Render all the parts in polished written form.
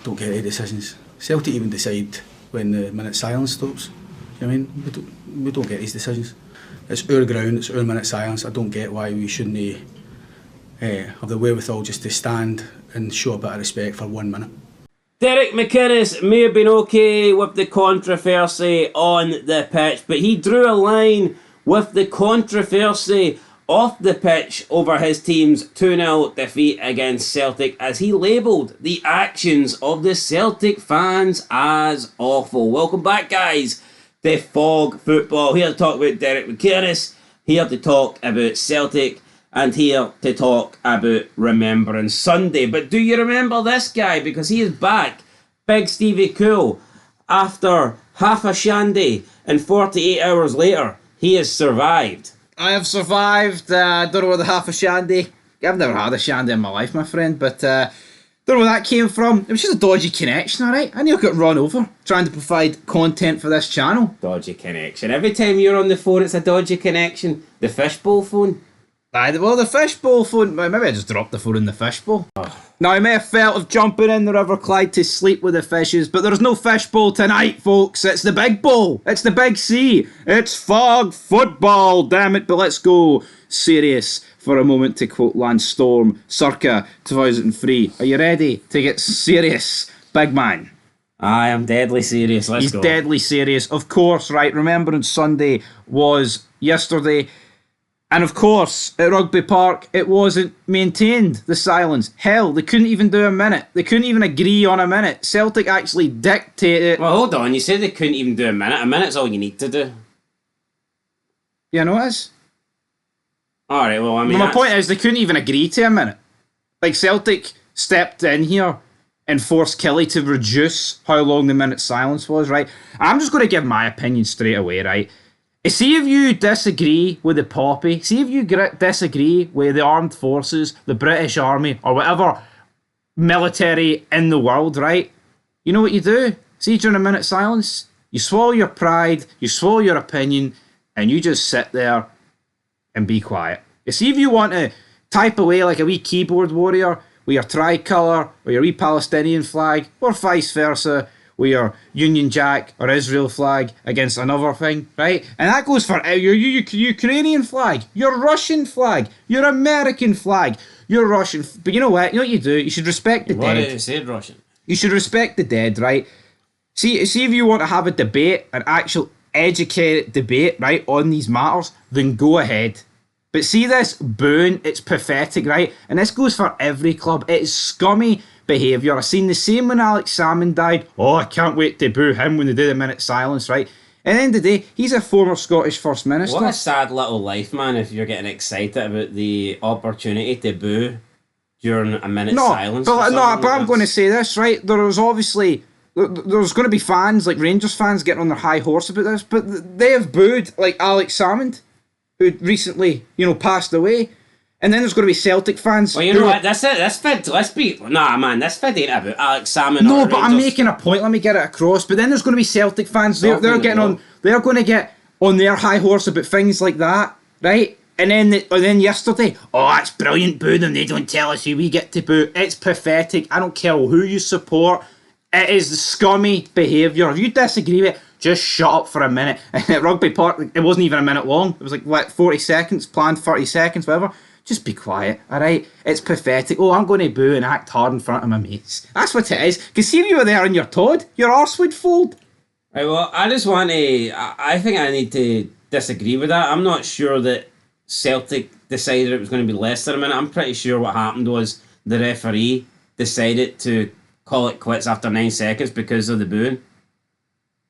don't get any decisions. Celtic even decide when the minute silence stops. You know what I mean? We don't get these decisions. It's our ground, it's our minute silence. I don't get why we shouldn't have the wherewithal just to stand and show a bit of respect for 1 minute. Derek McInnes may have been okay with the controversy on the pitch, but he drew a line with the controversy off the pitch over his team's 2-0 defeat against Celtic, as he labelled the actions of the Celtic fans as awful. Welcome back, guys, to Fog Football. Here to talk about Derek McInnes, here to talk about Celtic, and here to talk about Remembrance Sunday. But do you remember this guy? Because he is back, Big Stevie Cool. After half a shandy and 48 hours later, he has survived. I have survived. I don't know where the half a shandy. I've never had a shandy in my life, my friend, but don't know where that came from. It was just a dodgy connection, alright? I nearly got run over trying to provide content for this channel. Dodgy connection. Every time you're on the phone, it's a dodgy connection. The fishbowl phone. Aye, well, the fishbowl phone. Maybe I just dropped the phone in the fishbowl. Now, I may have felt of jumping in the River Clyde to sleep with the fishes, but there's no fishbowl tonight, folks. It's the big bowl. It's the big C. It's Fog Football, damn it. But let's go serious for a moment, to quote Lance Storm, circa 2003. Are you ready to get serious, big man? I am deadly serious. Let's go. He's deadly serious. Of course, right, Remembrance Sunday was yesterday. And of course, at Rugby Park, it wasn't maintained, the silence. Hell, they couldn't even do a minute. They couldn't even agree on a minute. Celtic actually dictated... Well, hold on. You said they couldn't even do a minute. A minute's all you need to do. Yeah, no, it is. Alright, well, I mean... My point is, they couldn't even agree to a minute. Like, Celtic stepped in here and forced Kelly to reduce how long the minute silence was, right? I'm just going to give my opinion straight away, right? See if you disagree with the poppy, see if you disagree with the armed forces, the British Army, or whatever military in the world, right? You know what you do? See, during a minute silence, you swallow your pride, you swallow your opinion, and you just sit there and be quiet. You see if you want to type away like a wee keyboard warrior with your tricolour or your wee Palestinian flag, or vice versa, with your Union Jack or Israel flag against another thing, right? And that goes for your Ukrainian flag, your Russian flag, your American flag, your Russian... But you know what? You know what you do? You should respect the dead. What did it say, Russian? You should respect the dead, right? See if you want to have a debate, an actual educated debate, right, on these matters, then go ahead. But see this booing, it's pathetic, right? And this goes for every club. It is scummy behaviour. I've seen the same when Alex Salmon died. Oh, I can't wait to boo him when they do the minute silence, right? At the end of the day, he's a former Scottish First Minister. What a sad little life, man, if you're getting excited about the opportunity to boo during a minute silence. But I'm going to say this, right? There's obviously... There's going to be fans, like Rangers fans, getting on their high horse about this, but they have booed, like, Alex Salmon, who recently, passed away. And then there's going to be Celtic fans. Well, you know what? That's it. This vid ain't about Alex Salmon. No, but I'm making a point. Let me get it across. But then there's going to be Celtic fans. They're going to get on their high horse about things like that, right? And then yesterday, oh, that's brilliant. Boo them. They don't tell us who we get to boo. It's pathetic. I don't care who you support. It is scummy behaviour. If you disagree with it, just shut up for a minute. At Rugby Park, it wasn't even a minute long. It was like, 40 seconds, planned 30 seconds, whatever. Just be quiet, alright? It's pathetic. Oh, I'm going to boo and act hard in front of my mates. That's what it is. Because see if you were there and you're Todd, your arse would fold. Right, well, I just want to... I think I need to disagree with that. I'm not sure that Celtic decided it was going to be less than a minute. I'm pretty sure what happened was the referee decided to call it quits after 9 seconds because of the booing.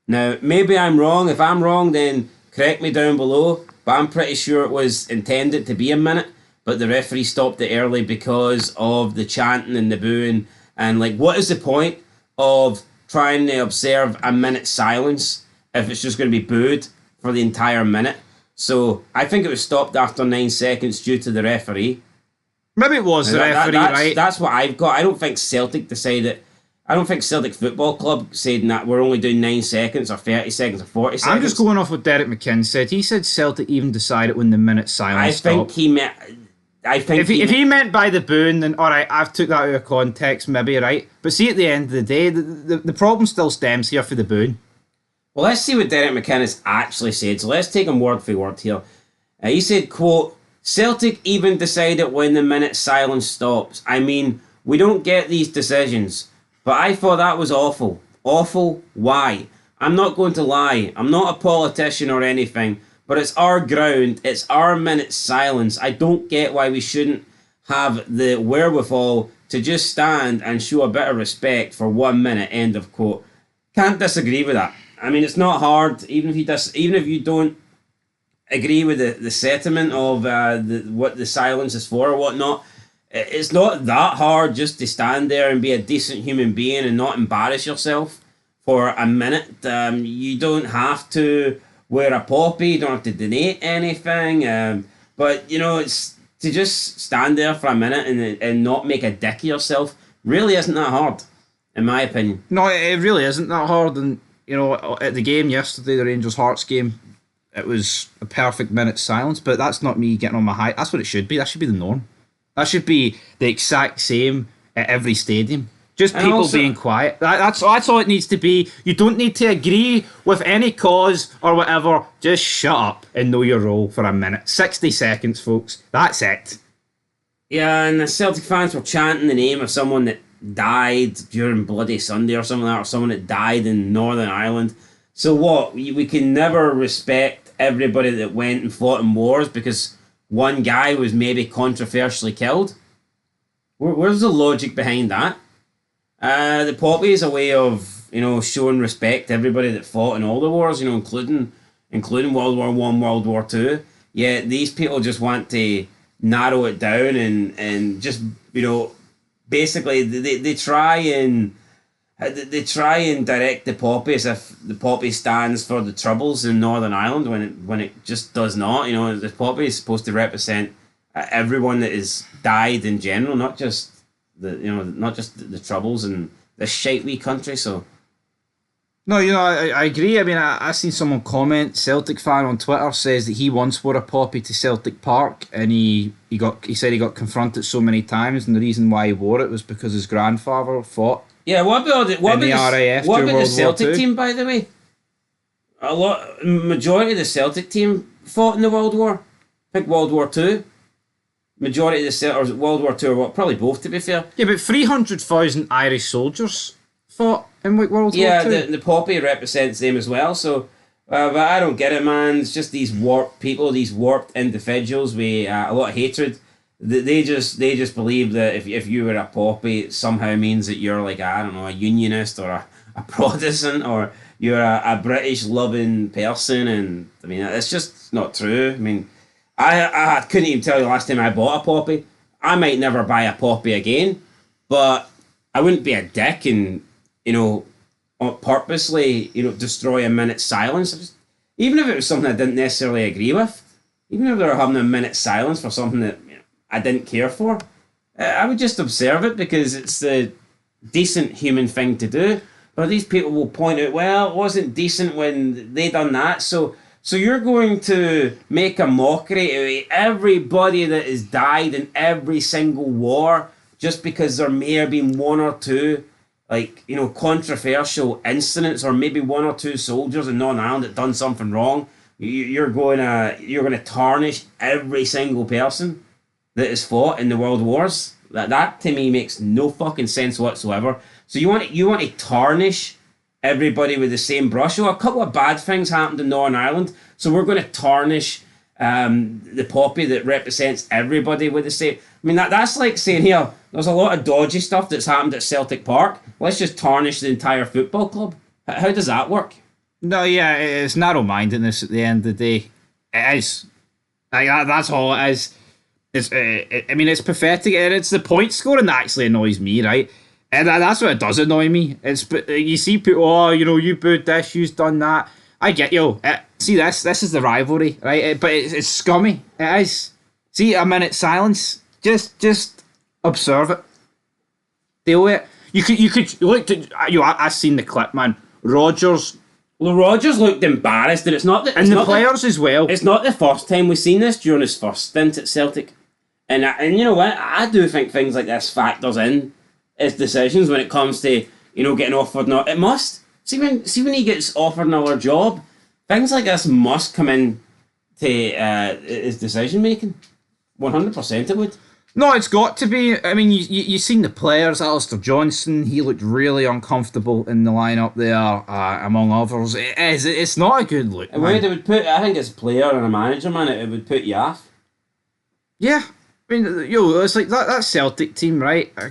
Now, maybe I'm wrong. If I'm wrong, then correct me down below. But I'm pretty sure it was intended to be a minute. But the referee stopped it early because of the chanting and the booing. And, like, what is the point of trying to observe a minute silence if it's just going to be booed for the entire minute? So, I think it was stopped after 9 seconds due to the referee. Maybe it was the referee, right? That's what I've got. I don't think Celtic decided... I don't think Celtic Football Club said that we're only doing 9 seconds or 30 seconds or 40 seconds. I'm just going off what Derek McInnes said. He said Celtic even decided when the minute silence stopped. I think he meant... I think If he meant by the booing, then all right, I've took that out of context, maybe, right? But see, at the end of the day, the problem still stems here for the booing. Well, let's see what Derek McInnes actually said. So let's take him word for word here. He said, quote, Celtic even decided when the minute silence stops. I mean, we don't get these decisions. But I thought that was awful. Awful? Why? I'm not going to lie. I'm not a politician or anything. But it's our ground. It's our minute silence. I don't get why we shouldn't have the wherewithal to just stand and show a bit of respect for 1 minute. End of quote. Can't disagree with that. I mean, it's not hard, even if you don't agree with the sentiment of what the silence is for or whatnot. It's not that hard just to stand there and be a decent human being and not embarrass yourself for a minute. You don't have to wear a poppy, you don't have to donate anything. But it's to just stand there for a minute and not make a dick of yourself. Really isn't that hard, in my opinion. No, it really isn't that hard. And at the game yesterday, the Rangers Hearts game, it was a perfect minute's silence. But that's not me getting on my high. That's what it should be. That should be the norm. That should be the exact same at every stadium. Just people also being quiet. That's all it needs to be. You don't need to agree with any cause or whatever. Just shut up and know your role for a minute. 60 seconds, folks. That's it. Yeah, and the Celtic fans were chanting the name of someone that died during Bloody Sunday or something like that, or someone that died in Northern Ireland. So what? We can never respect everybody that went and fought in wars because one guy was maybe controversially killed? Where's the logic behind that? The poppy is a way of showing respect to everybody that fought in all the wars, including World War One, World War Two. Yet these people just want to narrow it down and just basically they try and direct the poppy as if the poppy stands for the Troubles in Northern Ireland when it just does not. The poppy is supposed to represent everyone that has died in general, not just the Troubles and this shite wee country. So no, I agree. I mean, I seen someone comment, Celtic fan on Twitter says that he once wore a poppy to Celtic Park and he said he got confronted so many times and the reason why he wore it was because his grandfather fought. Yeah, what about the Celtic team, by the way? Majority of the Celtic team fought in the World War. I think World War Two. Majority of the World War Two, or probably both, to be fair. Yeah, but 300,000 Irish soldiers fought in World War Two. Yeah, the poppy represents them as well. So, but I don't get it, man. It's just these warped people, these warped individuals with a lot of hatred. They just believe that if you were a poppy, it somehow means that you're like a unionist or a Protestant or you're a British loving person, and I mean that's just not true. I mean, I couldn't even tell you the last time I bought a poppy. I might never buy a poppy again, but I wouldn't be a dick and purposely destroy a minute's silence. Even if it was something I didn't necessarily agree with, even if they were having a minute's silence for something that I didn't care for, I would just observe it because it's the decent human thing to do. But these people will point out, well, it wasn't decent when they done that. So you're going to make a mockery of everybody that has died in every single war just because there may have been one or two controversial incidents or maybe one or two soldiers in Northern Ireland that done something wrong. You're going to tarnish every single person that is fought in the world wars. That to me makes no fucking sense whatsoever. So you want to tarnish everybody with the same brush. So a couple of bad things happened in Northern Ireland, so we're going to tarnish the poppy that represents everybody with the same. I mean that's like saying here there's a lot of dodgy stuff that's happened at Celtic Park. Let's just tarnish the entire football club. How does that work? No, yeah, it's narrow-mindedness at the end of the day. It is. That's all it is. It's pathetic, and it's the point scoring that actually annoys me, right? And that's what it does annoy me. You see people, you booed this, you've done that. I get you. See this is the rivalry, right? But it's scummy. It is. See, a minute silence. Just observe it. Deal with it. You could look at I've seen the clip, man. Rodgers. Well, Rodgers looked embarrassed, and it's not the players as well. It's not the first time we've seen this during his first stint at Celtic. And you know what? I do think things like this factors in his decisions when it comes to, getting offered. Not it must see when he gets offered another job, things like this must come in to his decision making. 100% it would. No, it's got to be. I mean, you seen the players. Alistair Johnson, he looked really uncomfortable in the lineup there, among others. It's not a good look. The way they would put, I think as a player and a manager, man, it would put you off. Yeah. I mean, it's like that Celtic team, right? I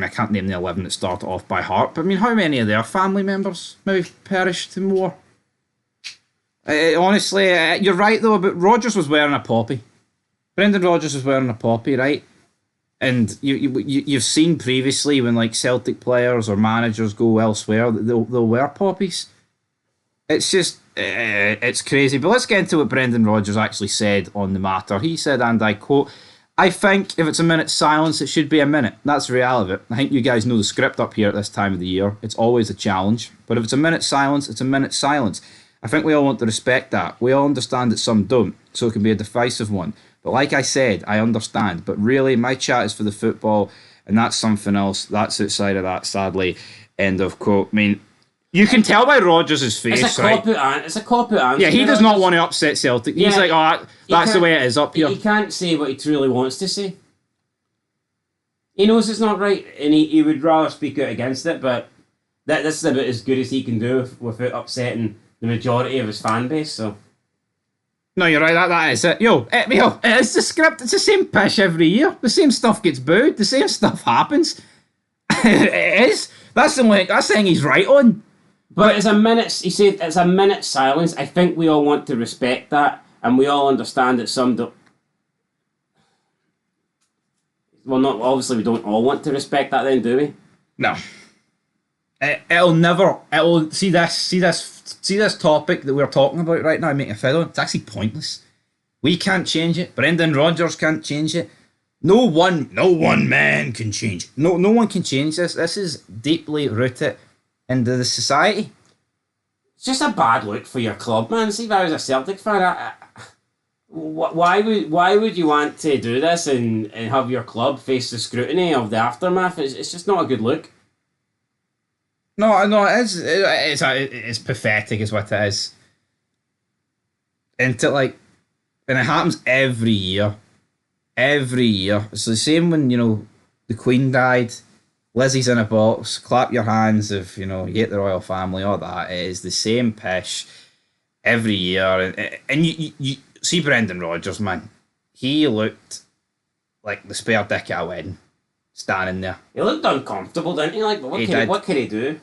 can't name the 11 that started off by heart, but I mean, how many of their family members maybe perished in war? Honestly, you're right though, but Rodgers was wearing a poppy. Brendan Rodgers was wearing a poppy, right? And you've seen previously when like Celtic players or managers go elsewhere, they'll wear poppies. It's just, it's crazy. But let's get into what Brendan Rodgers actually said on the matter. He said, and I quote, "I think if it's a minute's silence, it should be a minute. That's the reality of it. I think you guys know the script up here at this time of the year. It's always a challenge. But if it's a minute's silence, it's a minute's silence. I think we all want to respect that. We all understand that some don't, so it can be a divisive one. But like I said, I understand. But really, my chat is for the football, and that's something else. That's outside of that, sadly." End of quote. I mean, you can tell by Rodgers' face, it's a right? It's a cop-out answer. Yeah, he does not want to upset Celtic. He's like, oh, that's the way it is up here. He can't say what he truly wants to say. He knows it's not right, and he would rather speak out against it, but this is about as good as he can do without upsetting the majority of his fan base, so... No, you're right, that is it. It's the script, it's the same pish every year. The same stuff gets booed, the same stuff happens. It is. That's the thing he's right on. But it's a minute, he said, it's a minute's silence. I think we all want to respect that, and we all understand that some don't... Well, not obviously we don't all want to respect that then, do we? No. It'll see this topic that we're talking about right now, making a fiddle. It's actually pointless. We can't change it. Brendan Rodgers can't change it. No one man can change it. No one can change this. This is deeply rooted into the society. It's just a bad look for your club, man. See, if I was a Celtic fan, why would you want to do this and have your club face the scrutiny of the aftermath? It's just not a good look. No, it's pathetic, is what it is. And it happens every year. Every year. It's the same when, the Queen died, Lizzie's in a box, clap your hands if, you hate the royal family, all that. It is the same pish every year. And you see Brendan Rodgers, man. He looked like the spare dick at a wedding, standing there. He looked uncomfortable, didn't he? Like, what could he do?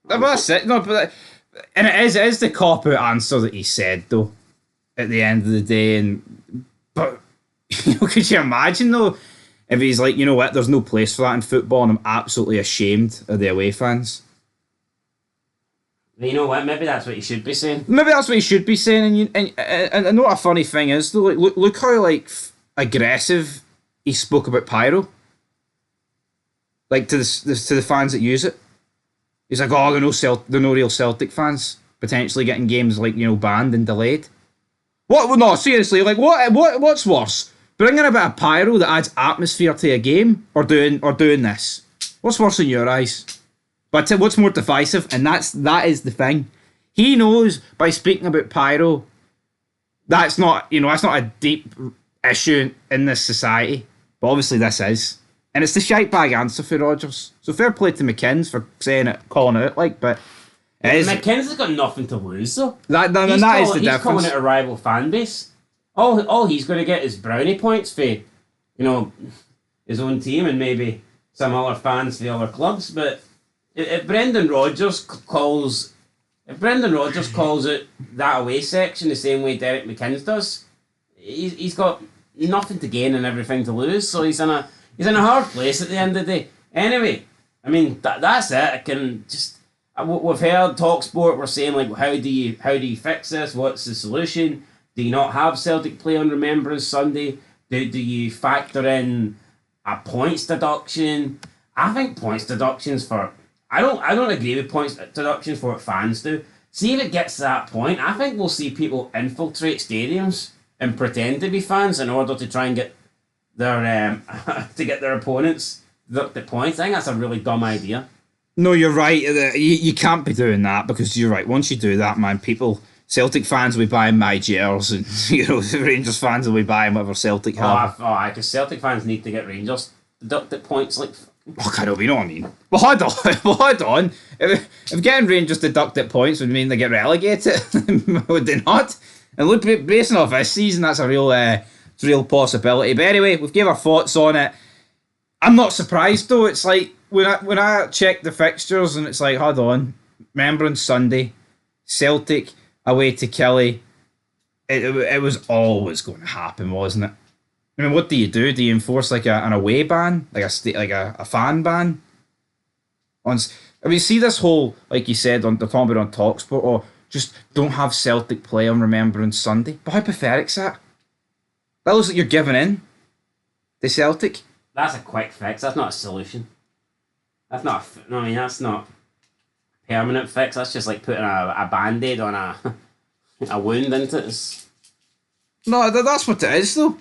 But that's it. No, and it is the cop-out answer that he said, though, at the end of the day. But, could you imagine, though, if he's like, you know what, there's no place for that in football, and I'm absolutely ashamed of the away fans. You know what, maybe that's what he should be saying. Maybe that's what he should be saying, and I know what a funny thing is, though, look how, aggressive he spoke about Pyro. To the fans that use it. He's like, oh, they're no real Celtic fans, potentially getting games banned and delayed. What? Well, no, seriously, what's worse? Bringing a bit of pyro that adds atmosphere to a game, or doing this? What's worse in your eyes? But what's more divisive, and that is the thing. He knows by speaking about pyro, that's not a deep issue in this society. But obviously this is. And it's the shite bag answer for Rodgers. So fair play to McInnes for calling it out, but McInnes has got nothing to lose, though. That is the difference. He's calling it a rival fan base. All he's going to get is brownie points for, his own team and maybe some other fans for the other clubs. But if Brendan Rodgers calls it that away section the same way Derek McInnes does, he's got nothing to gain and everything to lose. So he's in a hard place at the end of the day. Anyway, I mean that's it. I can just we've heard TalkSport. We're saying how do you fix this? What's the solution? Do you not have Celtic play on Remembrance Sunday? Do you factor in a points deduction? I think points deductions for I don't agree with points deductions for what fans do. See if it gets to that point, I think we'll see people infiltrate stadiums and pretend to be fans in order to try and get their to get their opponents the points. I think that's a really dumb idea. No, you're right. You can't be doing that because you're right. Once you do that, man, Celtic fans will be buying my jers, and Rangers fans will be buying whatever Celtic have. Because Celtic fans need to get Rangers deducted points. Like, oh, I don't, you know what I mean. Well, hold on, hold on. If getting Rangers deducted points would mean they get relegated, would they not? And look, basing off this season, that's a real possibility. But anyway, we've gave our thoughts on it. I'm not surprised though. It's like when I check the fixtures and it's like, hold on, Remembrance Sunday, Celtic away to Killie. It was always going to happen, wasn't it? I mean, what do? Do you enforce like an away ban, like a fan ban? See this whole, like you said, on the talking about on Talksport, or just don't have Celtic play on Remembrance Sunday. But how pathetic's that? That looks like you're giving in to Celtic. That's a quick fix. That's not a solution. That's not. That's not a permanent fix. That's just like putting a band-aid on a wound, isn't it? No, that's what it is, though.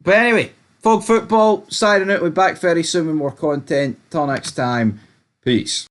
But anyway, Fog Football signing out. We'll be back very soon with more content. Till next time, peace.